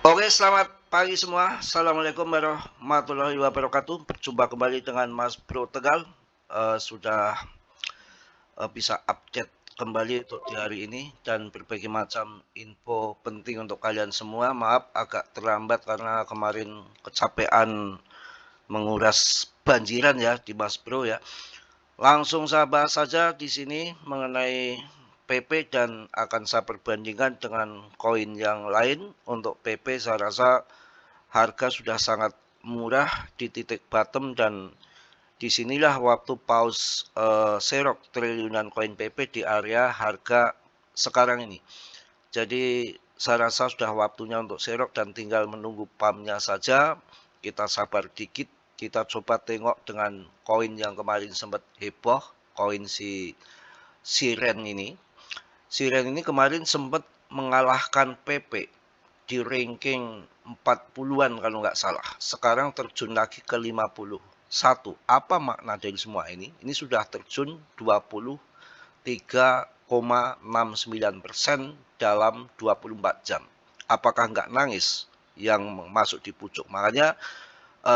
Oke, selamat pagi semua. Assalamualaikum warahmatullahi wabarakatuh. Berjumpa kembali dengan Mas Bro Tegal. Sudah bisa update kembali untuk di hari ini dan berbagai macam info penting untuk kalian semua. Maaf agak terlambat karena kemarin kecapean menguras banjiran ya di Mas Bro ya. Langsung saya bahas saja di sini mengenai PP dan akan saya perbandingkan dengan koin yang lain. Untuk PP saya rasa harga sudah sangat murah di titik bottom dan disinilah waktu pause serok triliunan koin PP di area harga sekarang ini. Jadi saya rasa sudah waktunya untuk serok dan tinggal menunggu pumpnya saja. Kita sabar dikit, kita coba tengok dengan koin yang kemarin sempat heboh, koin si Siren ini. Siren ini kemarin sempat mengalahkan PP di ranking 40-an kalau nggak salah. Sekarang terjun lagi ke 51. Apa makna dari semua ini? Ini sudah terjun 23,69% dalam 24 jam. Apakah nggak nangis yang masuk di pucuk? Makanya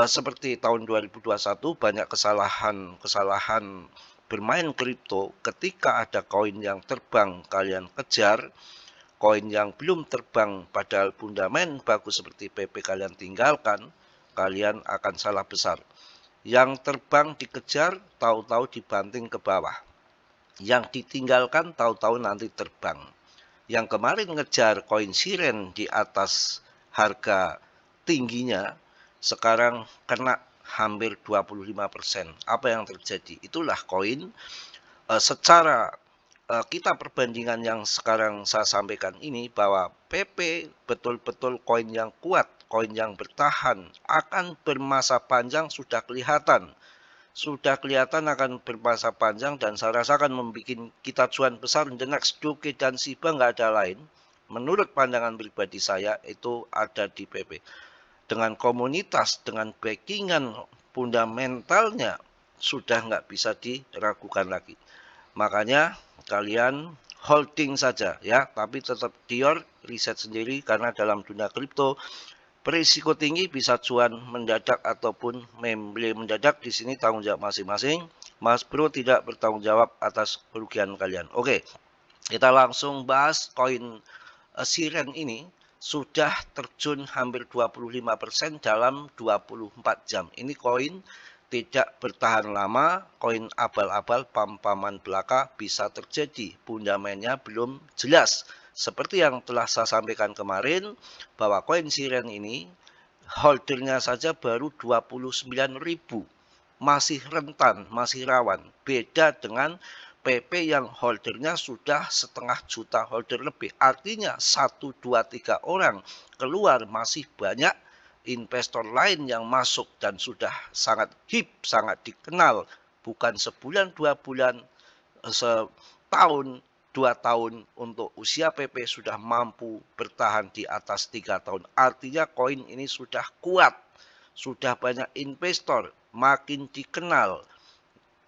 seperti tahun 2021 banyak kesalahan bermain kripto ketika ada koin yang terbang kalian kejar, koin yang belum terbang padahal fundament bagus seperti PP kalian tinggalkan, kalian akan salah besar. Yang terbang dikejar, tahu-tahu dibanting ke bawah. Yang ditinggalkan, tahu-tahu nanti terbang. Yang kemarin ngejar koin Siren di atas harga tingginya, sekarang kena hampir 25%. Apa yang terjadi? Itulah koin secara kita perbandingan yang sekarang saya sampaikan ini bahwa PP betul-betul koin yang kuat, koin yang bertahan, akan bermasa panjang sudah kelihatan akan bermasa panjang dan saya rasa akan membuat kita cuan besar in the next Doge dan Shiba nggak ada lain. Menurut pandangan pribadi saya itu ada di PP. Dengan komunitas, dengan backingan fundamentalnya sudah nggak bisa diragukan lagi. Makanya kalian holding saja ya, tapi tetap dior riset sendiri karena dalam dunia kripto berisiko tinggi bisa cuan mendadak ataupun memble mendadak. Di sini tanggung jawab masing-masing. Mas Bro tidak bertanggung jawab atas kerugian kalian. Oke, kita langsung bahas koin Siren ini sudah terjun hampir 25% dalam 24 jam. Ini koin tidak bertahan lama, koin abal-abal, pam-paman belaka bisa terjadi. Fundamennya belum jelas. Seperti yang telah saya sampaikan kemarin, bahwa koin Siren ini holdernya saja baru 29.000. Masih rentan, masih rawan. Beda dengan PP yang holdernya sudah 500.000 holder lebih. Artinya 1, 2, 3 orang keluar, masih banyak investor lain yang masuk dan sudah sangat hip, sangat dikenal. Bukan sebulan, 2 bulan, setahun, 2 tahun untuk usia PP sudah mampu bertahan di atas 3 tahun. Artinya koin ini sudah kuat, sudah banyak investor, makin dikenal.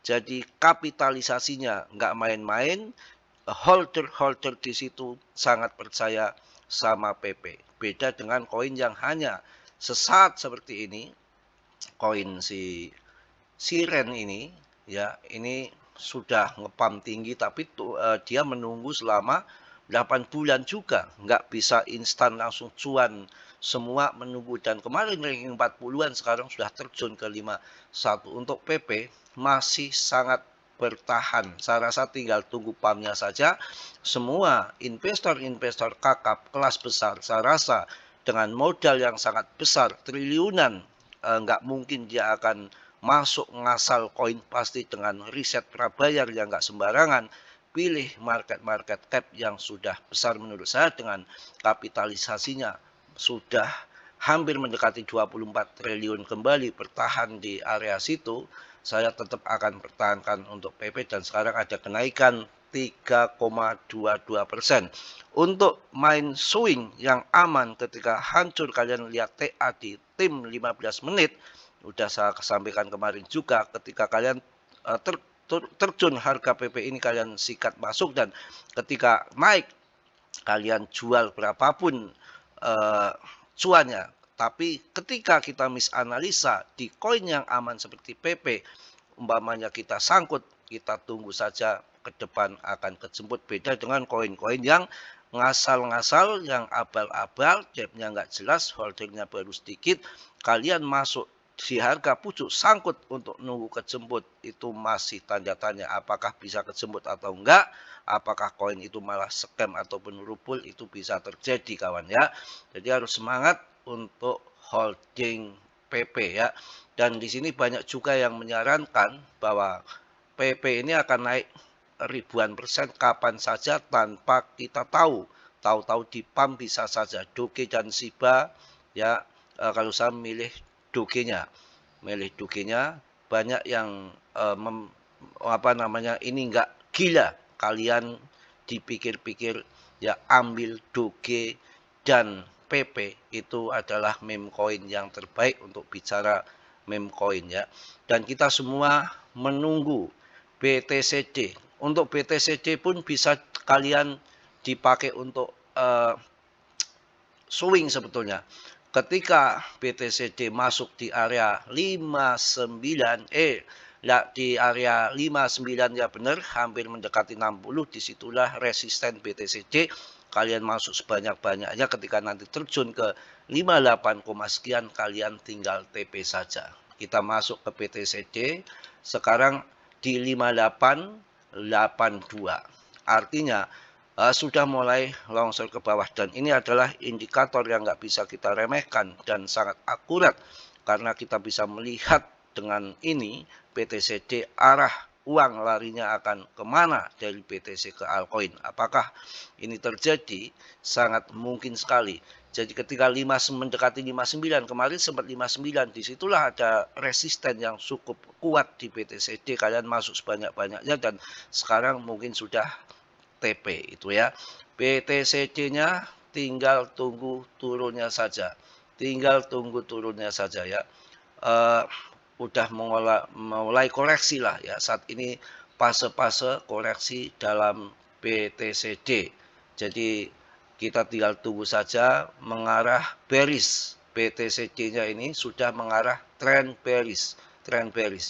Jadi kapitalisasinya nggak main-main, holder-holder di situ sangat percaya sama PP. Beda dengan koin yang hanya sesaat seperti ini, koin si Siren ini ya, ini sudah ngepam tinggi tapi dia menunggu selama 8 bulan juga, nggak bisa instan langsung cuan, semua menunggu. Dan kemarin ranking 40-an sekarang sudah terjun ke 51. Untuk PP masih sangat bertahan, saya rasa tinggal tunggu pumpnya saja. Semua investor-investor kakap kelas besar, saya rasa dengan modal yang sangat besar triliunan, nggak mungkin dia akan masuk ngasal koin, pasti dengan riset prabayar yang nggak sembarangan. Pilih market cap yang sudah besar. Menurut saya dengan kapitalisasinya sudah hampir mendekati 24 triliun kembali bertahan di area situ, saya tetap akan pertahankan untuk PP dan sekarang ada kenaikan 3,22%. Untuk main swing yang aman ketika hancur, kalian lihat TA di tim 15 menit. Udah saya sampaikan kemarin juga, ketika kalian terjun harga PP ini kalian sikat masuk dan ketika naik kalian jual berapapun cuannya. Tapi ketika kita misanalisa di koin yang aman seperti PP, umpamanya kita sangkut, kita tunggu saja ke depan akan kejemput. Beda dengan koin-koin yang ngasal-ngasal, yang abal-abal, depthnya nggak jelas, holdernya baru sedikit, kalian masuk di harga pucuk sangkut untuk nunggu kejemput, itu masih tanda tanya apakah bisa kejemput atau enggak, apakah koin itu malah scam ataupun rubul, itu bisa terjadi kawan ya. Jadi harus semangat untuk holding PP ya. Dan di sini banyak juga yang menyarankan bahwa PP ini akan naik ribuan persen kapan saja tanpa kita tahu. Tahu-tahu di pump bisa saja Doge dan Shiba ya. Kalau saya milih Doge-nya, banyak yang ini enggak gila. Kalian dipikir-pikir ya, ambil Doge dan PP itu adalah meme coin yang terbaik untuk bicara meme coin ya. Dan kita semua menunggu BTCD. Untuk BTCD pun bisa kalian dipakai untuk swing sebetulnya. Ketika BTCD masuk di area 59, di area 59 ya benar, hampir mendekati 60, disitulah resisten BTCD. Kalian masuk sebanyak-banyaknya, ketika nanti terjun ke 58, sekian, kalian tinggal TP saja. Kita masuk ke BTCD, sekarang di 5882. Artinya sudah mulai longsor ke bawah, dan ini adalah indikator yang nggak bisa kita remehkan dan sangat akurat, karena kita bisa melihat dengan ini BTCD arah uang larinya akan kemana dari BTC ke altcoin. Apakah ini terjadi? Sangat mungkin sekali. Jadi ketika mendekati 59, kemarin sempat 59, disitulah ada resisten yang cukup kuat di BTCD, kalian masuk sebanyak-banyaknya, dan sekarang mungkin sudah TP itu ya. BTCD-nya tinggal tunggu turunnya saja. Ya. Udah mulai koreksi lah ya. Saat ini fase-fase koreksi dalam BTCD. Jadi kita tinggal tunggu saja mengarah bearish. BTCD-nya ini sudah mengarah trend bearish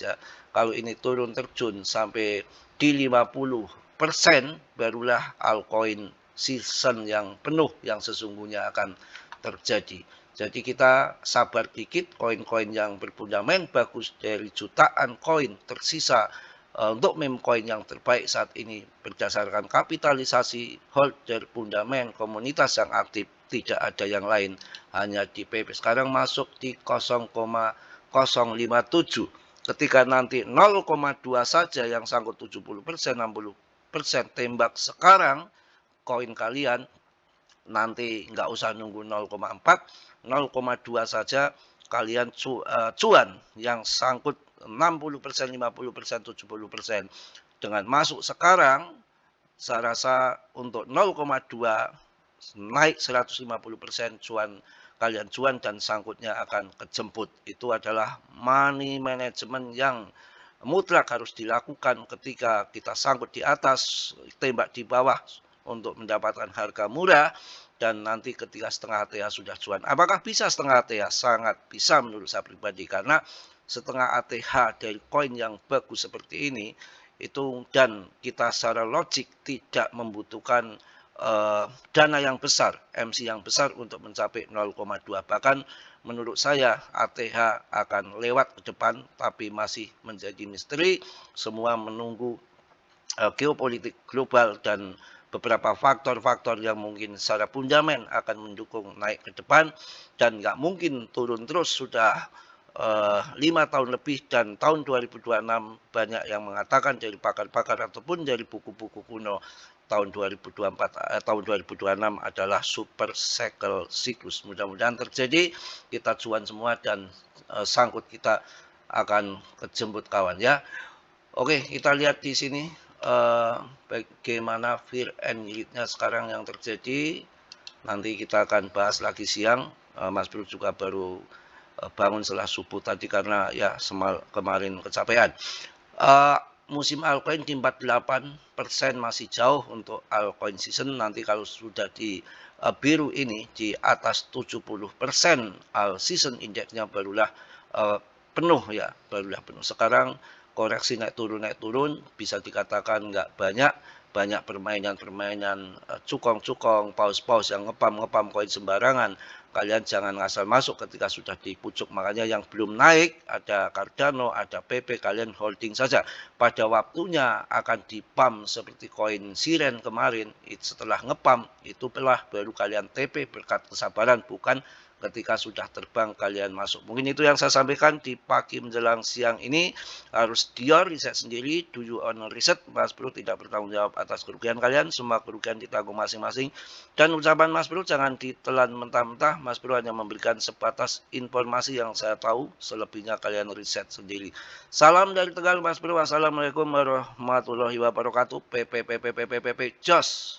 ya. Kalau ini turun terjun sampai di 50%, barulah altcoin season yang penuh yang sesungguhnya akan terjadi. Jadi kita sabar dikit, koin-koin yang berfundament bagus dari jutaan koin tersisa untuk meme coin yang terbaik saat ini berdasarkan kapitalisasi, holder, fundament, komunitas yang aktif, tidak ada yang lain, hanya di PP. Sekarang masuk di 0,057. Ketika nanti 0,2 saja yang sangkut 70%, 60%, tembak sekarang koin kalian, nanti nggak usah nunggu 0,4, 0,2 saja kalian cuan yang sangkut 60%, 50%, 70%. Dengan masuk sekarang, saya rasa untuk 0,2 naik 150% kalian cuan dan sangkutnya akan kejemput. Itu adalah money management yang mutlak harus dilakukan ketika kita sangkut di atas, tembak di bawah untuk mendapatkan harga murah, dan nanti ketika setengah ATH sudah cuan. Apakah bisa setengah ATH? Sangat bisa menurut saya pribadi, karena setengah ATH dari koin yang bagus seperti ini itu, dan kita secara logik tidak membutuhkan dana yang besar, MC yang besar untuk mencapai 0,2. Bahkan menurut saya ATH akan lewat ke depan, tapi masih menjadi misteri. Semua menunggu geopolitik global dan beberapa faktor-faktor yang mungkin secara fundament akan mendukung naik ke depan, dan nggak mungkin turun terus. Sudah 5 tahun lebih, dan tahun 2026 banyak yang mengatakan dari pakar-pakar ataupun dari buku-buku kuno, tahun 2024, tahun 2026 adalah super cycle siklus. Mudah-mudahan terjadi, kita cuan semua, dan sangkut kita akan kejemput kawan ya. Oke, kita lihat di sini bagaimana fear and greed-nya sekarang yang terjadi. Nanti kita akan bahas lagi siang. Mas Bro juga baru bangun setelah subuh tadi karena ya kemarin kecapean. musim altcoin di 48% masih jauh untuk altcoin season. Nanti kalau sudah di biru ini di atas 70% all season indeksnya barulah penuh ya, barulah penuh. Sekarang koreksi naik turun bisa dikatakan nggak banyak, banyak permainan-permainan cukong-cukong, paus-paus yang ngepam koin sembarangan. Kalian jangan ngasal masuk ketika sudah di pucuk. Makanya yang belum naik, ada Cardano, ada PP, kalian holding saja. Pada waktunya akan dipam seperti koin Siren kemarin, setelah ngepam, itu baru kalian TP berkat kesabaran, bukan ketika sudah terbang kalian masuk. Mungkin itu yang saya sampaikan di pagi menjelang siang ini. Harus Dior riset sendiri, do you own riset. Mas Bro tidak bertanggung jawab atas kerugian kalian, semua kerugian ditanggung masing-masing. Dan ucapan Mas Bro jangan ditelan mentah-mentah. Mas Bro hanya memberikan sebatas informasi yang saya tahu, selebihnya kalian riset sendiri. Salam dari Tegal Mas Bro. Wassalamualaikum warahmatullahi wabarakatuh. PPPPPPP Jos.